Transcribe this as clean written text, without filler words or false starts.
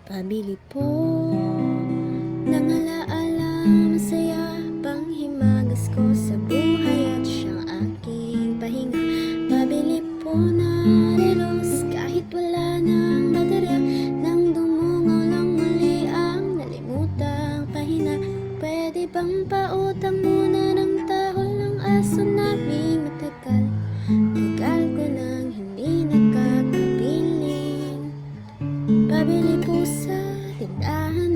Pabili po ng alaala, masaya pang himagas ko sa buhay at siyang aking pahinga. Pabili po na relos kahit wala nang baterya, nang dumungaw lang muli ang nalimutang pahina. Pwede bang pautang muna ng tahol ng aso naming matagal? Tagal ko nang hindi nakakabiling. Pabili po sa tindahan